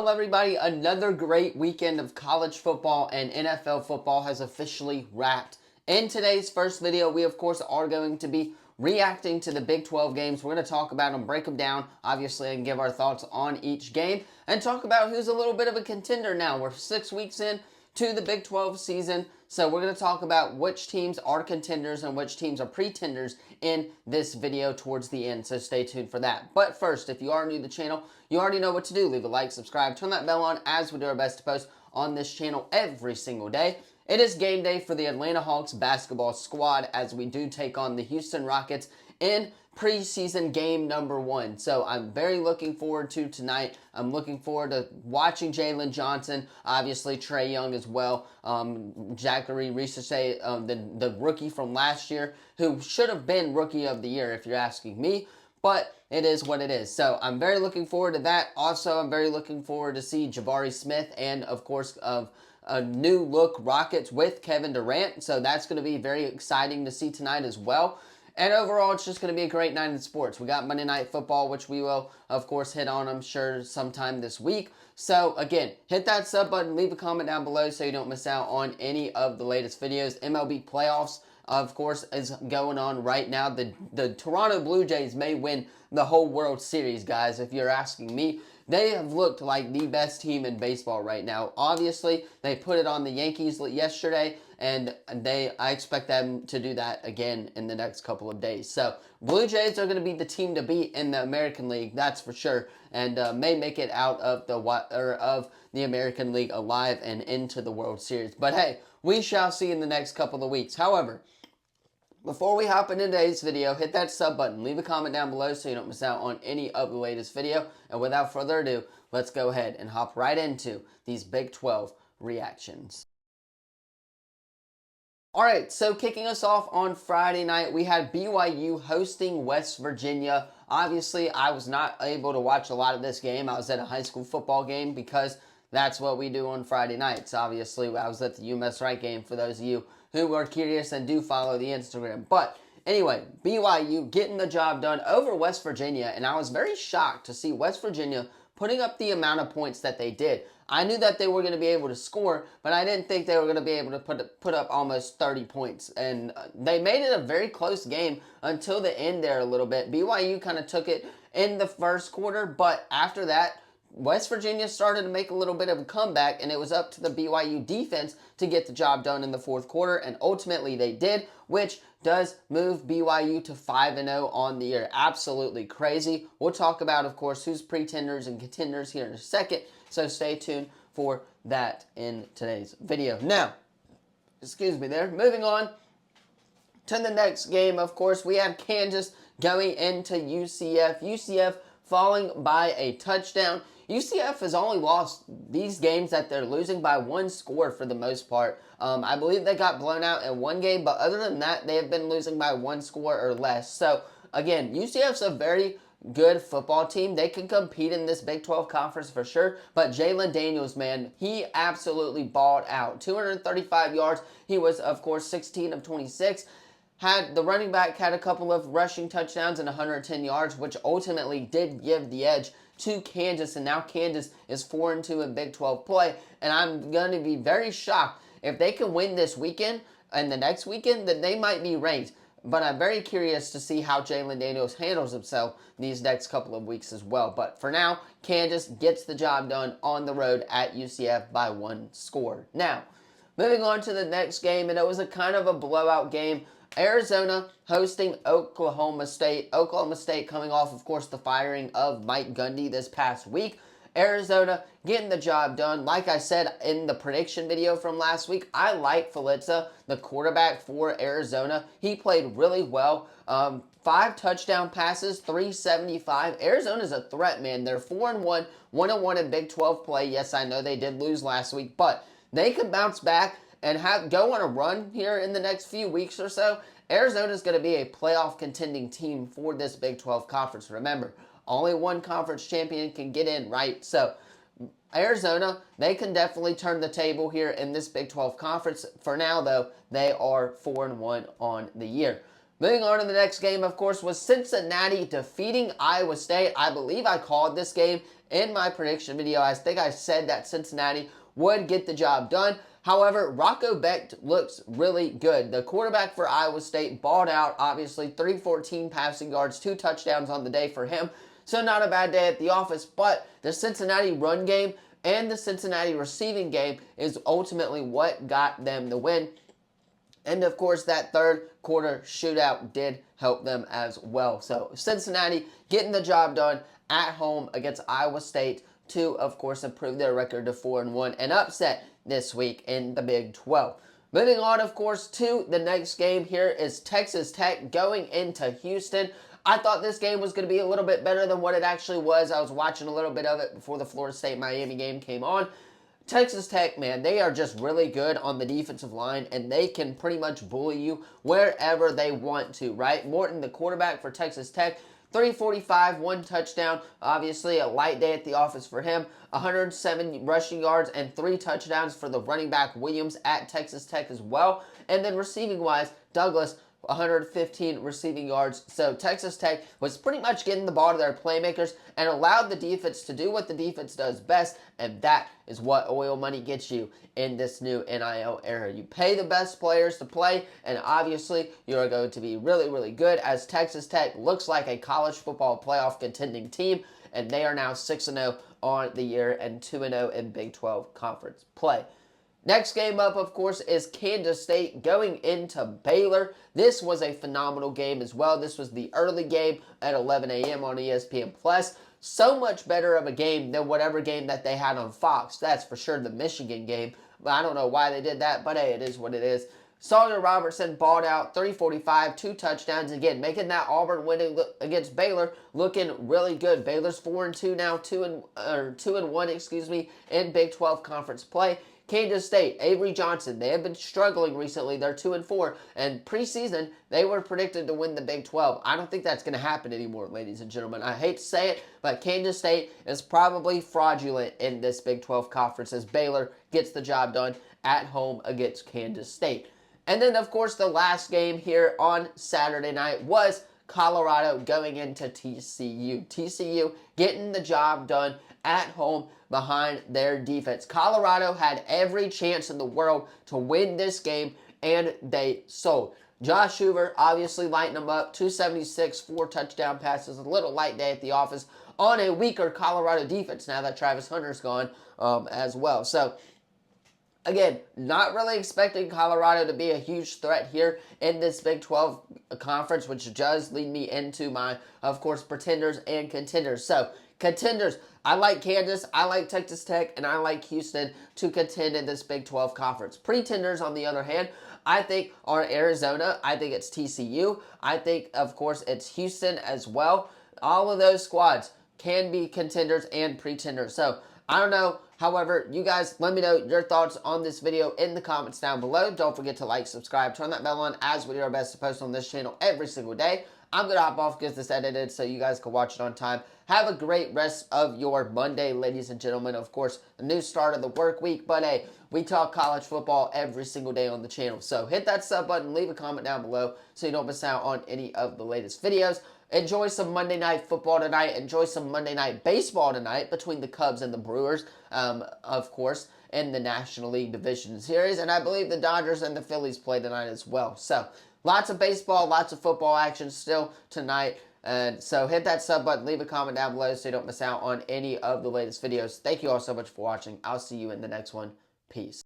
Hello everybody, another great weekend of college football and NFL football has officially wrapped. In today's first video, we of course are going to be reacting to the Big 12 games. We're going to talk about them, break them down, obviously, and give our thoughts on each game, and talk about who's a little bit of a contender now. We're 6 weeks in to the Big 12 season, so we're going to talk about which teams are contenders and which teams are pretenders in this video towards the end, so stay tuned for that. But first, if you are new to the channel, you already know what to do. Leave a like, subscribe, turn that bell on as we do our best to post on this channel every single day. It is game day for the Atlanta Hawks basketball squad as we do take on the Houston Rockets in preseason game number 1. So I'm very looking forward to tonight. I'm looking forward to watching Jalen Johnson, obviously Trae Young as well, Zachary Rissace, the rookie from last year, who should have been Rookie of the Year if you're asking me. But it is what it is. So I'm very looking forward to that. Also, I'm very looking forward to see Jabari Smith and, of course, of a new look Rockets with Kevin Durant. So that's going to be very exciting to see tonight as well. And overall, it's just going to be a great night in sports. We got Monday Night Football, which we will, of course, hit on, I'm sure, sometime this week. So, again, hit that sub button, leave a comment down below so you don't miss out on any of the latest videos. MLB playoffs, of course, is going on right now. The Toronto Blue Jays may win the whole World Series, guys, if you're asking me. They have looked like the best team in baseball right now. Obviously, they put it on the Yankees yesterday, and I expect them to do that again in the next couple of days. So, Blue Jays are going to be the team to beat in the American League, that's for sure, and may make it out of the American League alive and into the World Series. But hey, we shall see in the next couple of weeks. However, before we hop into today's video, hit that sub button, leave a comment down below so you don't miss out on any of the latest video. And without further ado, let's go ahead and hop right into these Big 12 reactions. Alright, so kicking us off on Friday night, we had BYU hosting West Virginia. Obviously, I was not able to watch a lot of this game. I was at a high school football game because that's what we do on Friday nights. Obviously, I was at the UMass Wright game for those of you who are curious and do follow the Instagram. But anyway, BYU getting the job done over West Virginia, and I was very shocked to see West Virginia putting up the amount of points that they did. I knew that they were going to be able to score, but I didn't think they were going to be able to put up almost 30 points. And they made it a very close game until the end there a little bit. BYU kind of took it in the first quarter, but after that, West Virginia started to make a little bit of a comeback, and it was up to the BYU defense to get the job done in the fourth quarter, and ultimately they did, which does move BYU to 5-0 on the year. Absolutely crazy. We'll talk about, of course, who's pretenders and contenders here in a second, so stay tuned for that in today's video. Now, excuse me there, moving on to the next game, of course, we have Kansas going into UCF. UCF falling by a touchdown. UCF has only lost these games that they're losing by one score for the most part. I believe they got blown out in one game, but other than that, they have been losing by one score or less. So, again, UCF's a very good football team. They can compete in this Big 12 conference for sure, but Jalen Daniels, man, he absolutely balled out. 235 yards. He was, of course, 16 of 26. The running back had a couple of rushing touchdowns and 110 yards, which ultimately did give the edge to Kansas, and now Kansas is 4-2 in Big 12 play, and I'm going to be very shocked if they can win this weekend and the next weekend, then they might be ranked. But I'm very curious to see how Jalen Daniels handles himself these next couple of weeks as well. But for now, Kansas gets the job done on the road at UCF by one score. Now, moving on to the next game, and it was a kind of a blowout game. Arizona hosting Oklahoma State. Oklahoma State coming off, of course, the firing of Mike Gundy this past week. Arizona getting the job done. Like I said in the prediction video from last week, I like Falitza, the quarterback for Arizona. He played really well. 5 touchdown passes, 375. Arizona's a threat, man. They're 4-1, 1-1 in Big 12 play. Yes, I know they did lose last week, but they could bounce back and go on a run here in the next few weeks or so. Arizona's going to be a playoff contending team for this Big 12 conference. Remember, only one conference champion can get in, right? So, Arizona, they can definitely turn the table here in this Big 12 conference. For now, though, they are 4-1 on the year. Moving on to the next game, of course, was Cincinnati defeating Iowa State. I believe I called this game in my prediction video. I think I said that Cincinnati would get the job done. However, Rocco Becht looks really good. The quarterback for Iowa State balled out, obviously, 314 passing yards, 2 touchdowns on the day for him. So not a bad day at the office, but the Cincinnati run game and the Cincinnati receiving game is ultimately what got them the win. And, of course, that third quarter shootout did help them as well. So Cincinnati getting the job done at home against Iowa State to, of course, improve their record to 4-1 and upset this week in the Big 12. Moving on, of course, to the next game here is Texas Tech going into Houston. I thought this game was going to be a little bit better than what it actually was. I was watching a little bit of it before the Florida State-Miami game came on. Texas Tech, man, they are just really good on the defensive line, and they can pretty much bully you wherever they want to, right? Morton, the quarterback for Texas Tech, 345, 1 touchdown. Obviously, a light day at the office for him. 107 rushing yards and 3 touchdowns for the running back Williams at Texas Tech as well. And then receiving-wise, Douglas, 115 receiving yards. So Texas Tech was pretty much getting the ball to their playmakers and allowed the defense to do what the defense does best, and that is what oil money gets you in this new NIL era. You pay the best players to play, and obviously you are going to be really, really good, as Texas Tech looks like a college football playoff contending team, and they are now 6-0 on the year and 2-0 in Big 12 conference play. Next game up, of course, is Kansas State going into Baylor. This was a phenomenal game as well. This was the early game at 11 a.m. on ESPN+. So much better of a game than whatever game that they had on Fox. That's for sure, the Michigan game. But I don't know why they did that, but hey, it is what it is. Sawyer Robertson balled out, 345, 2 touchdowns. Again, making that Auburn winning against Baylor looking really good. Baylor's 4-2 now, 2-1, in Big 12 conference play. Kansas State, Avery Johnson, they have been struggling recently. They're 2-4, and preseason, they were predicted to win the Big 12. I don't think that's going to happen anymore, ladies and gentlemen. I hate to say it, but Kansas State is probably fraudulent in this Big 12 conference as Baylor gets the job done at home against Kansas State. And then, of course, the last game here on Saturday night was Colorado going into TCU. TCU getting the job done at home behind their defense. Colorado had every chance in the world to win this game, and they sold. Josh Hoover obviously lighting them up, 276, 4 touchdown passes, a little light day at the office on a weaker Colorado defense now that Travis Hunter's gone as well. So, again, not really expecting Colorado to be a huge threat here in this Big 12 conference, which does lead me into my, of course, pretenders and contenders. So, contenders, I like Kansas, I like Texas Tech, and I like Houston to contend in this Big 12 conference. Pretenders, on the other hand, I think are Arizona. I think it's TCU. I think, of course, it's Houston as well. All of those squads can be contenders and pretenders. So, I don't know. However, you guys let me know your thoughts on this video in the comments down below. Don't forget to like, subscribe, turn that bell on, as we do our best to post on this channel every single day. I'm going to hop off, get this edited so you guys can watch it on time. Have a great rest of your Monday, ladies and gentlemen. Of course, the new start of the work week. But hey, we talk college football every single day on the channel. So hit that sub button, leave a comment down below so you don't miss out on any of the latest videos. Enjoy some Monday Night Football tonight. Enjoy some Monday Night Baseball tonight between the Cubs and the Brewers, of course, in the National League Division Series. And I believe the Dodgers and the Phillies play tonight as well. So, lots of baseball, lots of football action still tonight. And so hit that sub button, leave a comment down below so you don't miss out on any of the latest videos. Thank you all so much for watching. I'll see you in the next one. Peace.